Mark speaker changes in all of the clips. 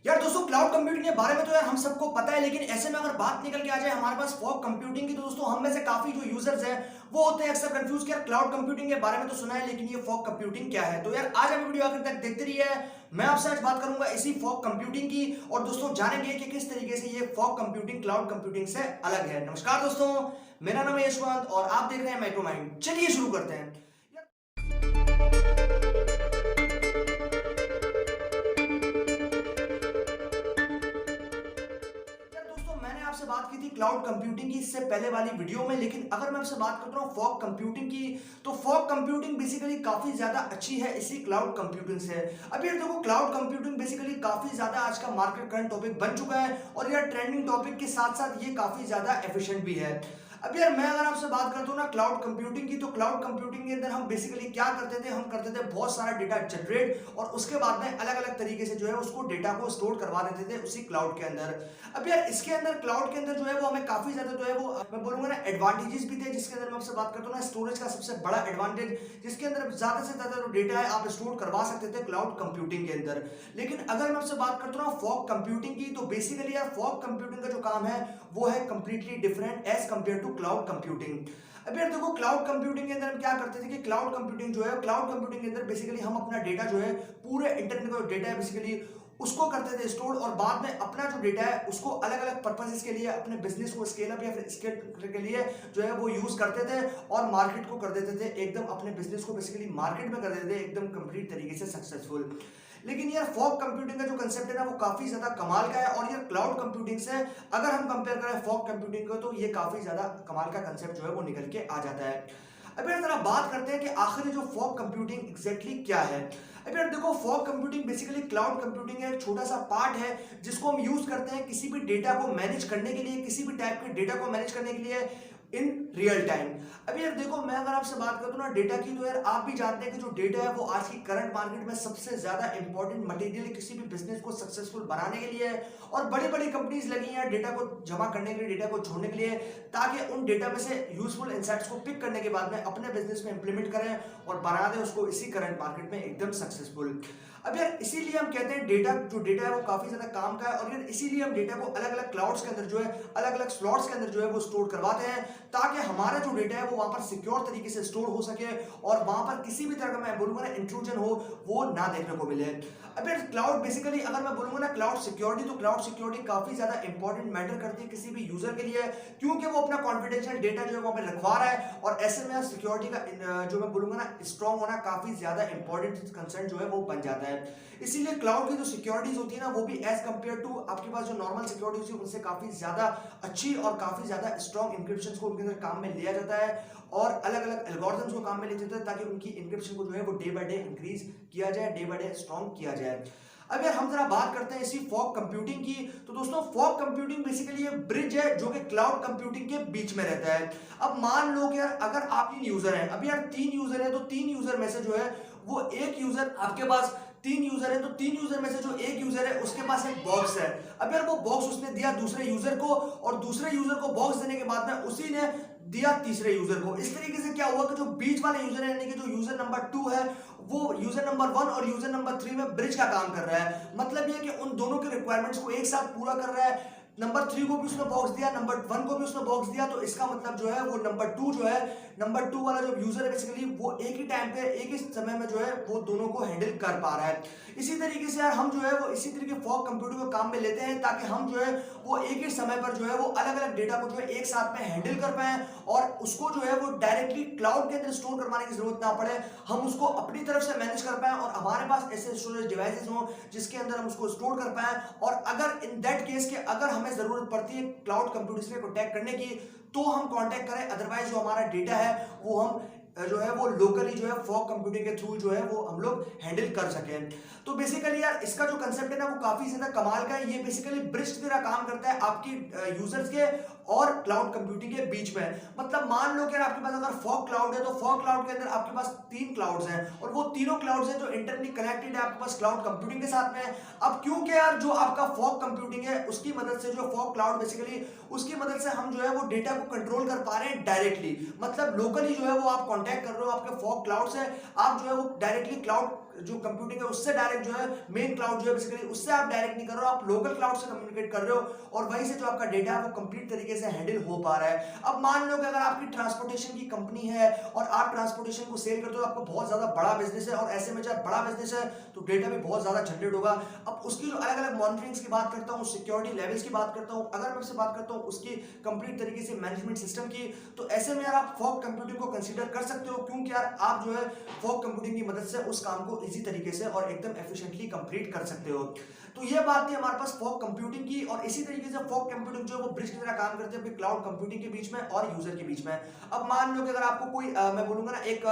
Speaker 1: यार दोस्तों, cloud computing के बारे में तो यार हम सबको पता है, लेकिन ऐसे में अगर बात निकल के आ जाए हमारे पास फॉग कंप्यूटिंग की, तो दोस्तों हम में से काफी जो यूजर्स हैं वो होते हैं अक्सर कंफ्यूज कि यार क्लाउड कंप्यूटिंग के बारे में तो सुना है, लेकिन ये फॉग कंप्यूटिंग क्या है। तो यार आज हम वीडियो आखिर तक देखते रहिए। मैं आपसे आज बात करूंगा इसी फॉग कंप्यूटिंग की, और दोस्तों जानेंगे कि किस तरीके से ये फॉग कंप्यूटिंग क्लाउड कंप्यूटिंग से अलग है। नमस्कार दोस्तों, मेरा नाम है यशवंत और आप देख रहे हैं माइक्रोमाइंड। चलिए शुरू करते हैं। यार दोस्तों, मैंने आपसे बात की थी क्लाउड कंप्यूटिंग की इससे पहले वाली वीडियो में, लेकिन अगर मैं आपसे बात करता हूँ फॉग कंप्यूटिंग की, तो फॉग कंप्यूटिंग बेसिकली काफी ज्यादा अच्छी है इसी क्लाउड कंप्यूटिंग से। अब यार देखो, क्लाउड कंप्यूटिंग बेसिकली काफी ज्यादा आज का मार्केट करंट टॉपिक बन चुका है, और यार ट्रेंडिंग टॉपिक के साथ साथ ये काफी ज्यादा एफिशिएंट भी है। अब यार मैं अगर आपसे बात करता हूँ ना क्लाउड कंप्यूटिंग की, तो क्लाउड कंप्यूटिंग के अंदर हम बेसिकली क्या करते थे, हम करते थे बहुत सारा डेटा जनरेट, और उसके बाद में अलग अलग तरीके से जो है उसको डेटा को स्टोर करवा देते थे उसी क्लाउड के अंदर। अब यार इसके अंदर क्लाउड के अंदर जो है वो हमें काफी ज्यादा जो है वो मैं बोलूंगा ना एडवांटेजेस भी थे, जिसके अंदर मैं आपसे बात करता हूँ ना स्टोरेज का सबसे बड़ा एडवांटेज, जिसके अंदर ज्यादा से ज्यादा जो डेटा है आप स्टोर करवा सकते थे क्लाउड कंप्यूटिंग के अंदर। लेकिन अगर मैं आपसे बात करता हूँ ना फॉग कंप्यूटिंग की, तो बेसिकली यार फॉग कंप्यूटिंग का जो काम है वो है completely different as compared to cloud computing. अब यार देखो, क्लाउड कंप्यूटिंग के अंदर हम क्या करते थे कि क्लाउड कंप्यूटिंग जो है, क्लाउड कंप्यूटिंग के अंदर बेसिकली हम अपना डेटा जो है पूरे इंटरनेट का जो डेटा है बेसिकली उसको करते थे स्टोर, और बाद में अपना जो डेटा है उसको अलग अलग पर्पसेस के लिए अपने बिजनेस को स्केल अप या फिर स्केल के लिए जो है वो यूज करते थे, और मार्केट को कर देते थे एकदम, अपने बिजनेस को बेसिकली मार्केट में कर देते थे एकदम कंप्लीट तरीके से सक्सेसफुल। लेकिन यार फॉग कंप्यूटिंग का जो कंसेप्ट है ना वो काफी ज्यादा कमाल का है, और यार क्लाउड कंप्यूटिंग से अगर हम कंपेयर करें फॉग कंप्यूटिंग को, तो ये काफी ज्यादा कमाल का कंसेप्ट जो है वो निकल के आ जाता है। अब यार जरा बात करते हैं कि आखिर जो फॉग कंप्यूटिंग एग्जैक्टली क्या है। अब यार देखो, fog computing basically cloud computing का एक छोटा सा पार्ट है, जिसको हम यूज करते हैं किसी भी डेटा को मैनेज करने के लिए, किसी भी टाइप के डेटा को मैनेज करने के लिए इन रियल टाइम। अब यार देखो, मैं अगर आपसे बात करूं ना डेटा की, तो यार आप भी जानते हैं कि जो डेटा है वो आज की करंट मार्केट में सबसे ज्यादा इंपॉर्टेंट मटेरियल किसी भी बिजनेस को सक्सेसफुल बनाने के लिए है, और बड़ी बड़ी कंपनीज लगी हैं डेटा को जमा करने के लिए, डेटा को छोड़ने के लिए, ताकि उन डेटा में से यूजफुल इंसाइट्स को पिक करने के बाद में अपने बिजनेस में इंप्लीमेंट करें और बना दें उसको इसी करंट मार्केट में एकदम सक्सेसफुल। अब यार इसीलिए हम कहते हैं डेटा जो डेटा है वो काफी ज्यादा काम का है, और यार इसीलिए हम डेटा को अलग अलग क्लाउड्स के अंदर जो है अलग अलग स्लॉट्स के अंदर जो है वो स्टोर करवाते हैं, ताकि हमारा जो डेटा है वो वहां पर सिक्योर तरीके से स्टोर हो सके, और वहां पर किसी भी तरह का मैं बोलूंगा ना इंट्रूजन हो वो ना देखने को मिले। अब यार क्लाउड बेसिकली अगर मैं बोलूंगा ना क्लाउड सिक्योरिटी, तो क्लाउड सिक्योरिटी काफी ज्यादा इंपॉर्टेंट मैटर करती है किसी भी यूजर के लिए, क्योंकि वो अपना कॉन्फिडेंशियल डेटा जो है वो हमें रखवा रहा है, और ऐसे में सिक्योरिटी का जो मैं बोलूंगा ना स्ट्रॉन्ग होना काफी ज्यादा इंपॉर्टेंट कंसर्न जो है वो बन जाता है। इसीलिए क्लाउड की जो सिक्योरिटीज होती है ना वो भी एज कंपेयर टू आपके पास जो नॉर्मल सिक्योरिटी होती है उनसे काफी ज्यादा अच्छी और काफी ज्यादा स्ट्रॉन्ग इंक्रिप्शन को उनके अंदर काम में लिया जाता है, और अलग अलग एल्गोरिथम्स को काम में लिया जाता है, ताकि उनकी इंक्रिप्शन को जो है वो डे बाय डे इंक्रीज किया जाए, डे बाय डे स्ट्रॉन्ग किया जाए। अब यार हम जरा बात करते हैं इसी फॉग कंप्यूटिंग की, तो दोस्तों फॉग कंप्यूटिंग बेसिकली एक ब्रिज है जो कि क्लाउड कंप्यूटिंग के बीच में रहता है। अब मान लो कि यार अगर आप 3 यूजर हैं, अब यार 3 यूजर है, तो 3 यूजर में से जो है वो एक यूजर आपके पास 3 यूजर है, तो 3 यूजर में से जो एक यूजर है उसके पास एक बॉक्स है। अब यार वो बॉक्स उसने दिया दूसरे यूजर को, और दूसरे यूजर को बॉक्स देने के बाद में उसी ने दिया तीसरे यूजर को। इस तरीके से क्या हुआ कि जो बीच वाले यूजर है, यानी कि जो यूजर नंबर 2 है, वो यूजर नंबर 1 और यूजर नंबर 3 में ब्रिज का काम कर रहा है। मतलब ये कि उन दोनों के रिक्वायरमेंट्स को एक साथ पूरा कर रहा है। नंबर 3 को भी उसने बॉक्स दिया, नंबर 1 को भी उसने बॉक्स दिया, तो इसका मतलब जो है वो नंबर 2 जो है, नंबर 2 वाला जो यूजर है बेसिकली वो एक ही टाइम पे एक ही समय में जो है वो दोनों को हैंडल कर पा रहा है। इसी तरीके से यार हम जो है वो इसी तरीके फॉग कंप्यूटिंग को काम में लेते हैं, ताकि हम जो है वो एक ही समय पर जो है वो अलग अलग डेटा को जो है एक साथ में हैंडल कर पाए, और उसको जो है वो डायरेक्टली क्लाउड के अंदर स्टोर करवाने की जरूरत ना पड़े, हम उसको अपनी तरफ से मैनेज कर पाए, और हमारे पास ऐसे स्टोरेज डिवाइसेस हो जिसके अंदर हम उसको स्टोर कर पाए। और अगर इन दैट केस के अगर हमें जरूरत पड़ती है क्लाउड कंप्यूटिंग से कॉन्टैक्ट करने की, तो हम कॉन्टैक्ट करें, अदरवाइज जो हमारा डेटा है वो हम जो है वो लोकली जो है फॉग कंप्यूटिंग के थ्रू जो है वो हम लोग हैंडल कर सकें। तो बेसिकली यार इसका जो कंसेप्ट है ना वो काफी ज्यादा कमाल का है। ये बेसिकली ब्रिज की तरह काम करता है आपकी यूजर्स के और क्लाउड कंप्यूटिंग के बीच में। मतलब मान लो कि आपके पास अगर फॉग क्लाउड है तो फॉग क्लाउड के अंदर आपके पास 3 क्लाउड्स हैं और वो तीनों क्लाउड्स हैं जो इंटरनली कनेक्टेड है आपके पास क्लाउड कंप्यूटिंग के साथ में। अब क्योंकि यार जो आपका फॉग कंप्यूटिंग है उसकी मदद से, जो फॉग क्लाउड बेसिकली उसकी मदद से हम जो है वो डेटा को कंट्रोल कर पा रहे हैं डायरेक्टली। मतलब लोकली जो है वो आप कांटेक्ट कर रहे हो आपके फॉग क्लाउड से, आप जो है वो डायरेक्टली क्लाउड जो कंप्यूटिंग है उससे डायरेक्ट जो है मेन क्लाउड जो है बेसिकली उससे आप डायरेक्ट नहीं कर रहे हो, आप लोकल क्लाउड से कम्युनिकेट कर रहे हो और वहीं से जो आपका डेटा है वो कंप्लीट तरीके से हैंडल हो पा रहा है। अब मान लो कि अगर आपकी ट्रांसपोर्टेशन की कंपनी है और आप ट्रांसपोर्टेशन को सेल करते हो, आपको बहुत ज्यादा बड़ा बिजनेस है और ऐसे में जब बड़ा बिजनेस है तो डेटा भी बहुत ज्यादा जनरेट होगा। अब उसकी जो अलग अलग मॉनिटरिंग्स की बात करता हूँ, सिक्योरिटी लेवल्स की बात करता हूँ, अगर मैं आपसे बात करता हूँ उसकी कंप्लीट तरीके से मैनेजमेंट सिस्टम की, तो ऐसे में यार आप फॉग कंप्यूटिंग को कंसीडर कर सकते हो, क्योंकि यार आप जो है फॉग कंप्यूटिंग की मदद से उस काम को इजी तरीके से और एकदम एफिशिएंटली कंप्लीट कर सकते हो। तो ये बात थी हमारे पास फॉग कंप्यूटिंग की, और इसी तरीके से फॉग कंप्यूटिंग जो है वो ब्रिज की तरह काम करते हैं क्लाउड कंप्यूटिंग के बीच में और यूजर के बीच में। अब मान लो कि अगर आपको कोई मैं बोलूंगा ना एक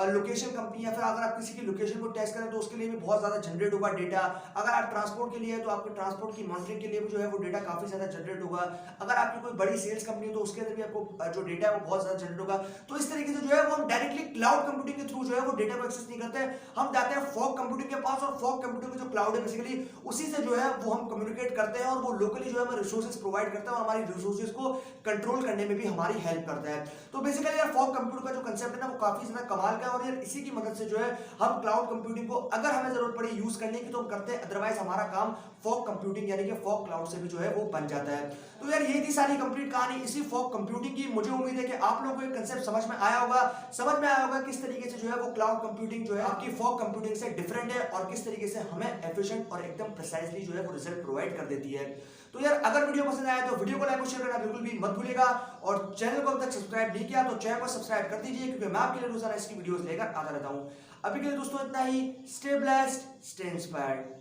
Speaker 1: लोकेशन कंपनी या फिर अगर आप किसी की लोकेशन को टेस्ट करें तो उसके लिए भी बहुत ज्यादा जनरेट होगा डेटा। अगर आप ट्रांसपोर्ट के लिए है तो आपके ट्रांसपोर्ट की मॉनिटरिंग के लिए भी जो है वो डेटा काफी ज्यादा जनरेट होगा। अगर आपकी कोई बड़ी सेल्स कंपनी है तो उसके अंदर भी आपको जो डेटा है वो बहुत ज्यादा जनरेट होगा। तो इस तरीके से जो है वो हम डायरेक्टली क्लाउड कंप्यूटिंग के थ्रू जो है वो डेटा को एक्सेस नहीं करते, हम जाते हैं फॉग कंप्यूटिंग के पास और फॉग कंप्यूटिंग का जो क्लाउड है बेसिकली उसी से जो है वो हम कम्युनिकेट करते हैं और वो लोकली जो है हमें रिसोर्सेज प्रोवाइड करता है और हमारी रिसोर्सेज को कंट्रोल करने में भी हमारी हेल्प करता है। तो बेसिकली यार फॉग कंप्यूटिंग का जो कंसेप्ट है ना वो काफी ज्यादा कमाल का है और यार इसी की मदद से जो है हम क्लाउड कंप्यूटिंग को अगर हमें जरूरत पड़े यूज करने की तो हम करते हैं, अदरवाइज हमारा काम फॉग कंप्यूटिंग यानी कि फॉग क्लाउड से भी जो है वो बन जाता है। तो यार ये थी सारी कंप्लीट कहानी इसी फॉग कंप्यूटिंग की। मुझे उम्मीद है कि आप लोगों को ये कंसेप्ट समझ में आया होगा किस तरीके से जो है वो क्लाउड कंप्यूटिंग जो है आपकी फॉग कंप्यूटिंग से डिफरेंट है और किस तरीके से हमें एफिशिएंट और एकदम प्रिसाइजली जो है वो रिजल्ट प्रोवाइड कर देती है। तो यार अगर वीडियो पसंद आया तो वीडियो को लाइक और शेयर करना बिल्कुल भी मत भूलिएगा और चैनल को अब तक सब्सक्राइब नहीं किया तो चैनल को सब्सक्राइब कर दीजिए, क्योंकि मैं आपके लिए रोजाना इसकी वीडियोस लेकर आता रहता हूं। अभी के लिए दोस्तों इतना ही। Stay blessed, stay inspired.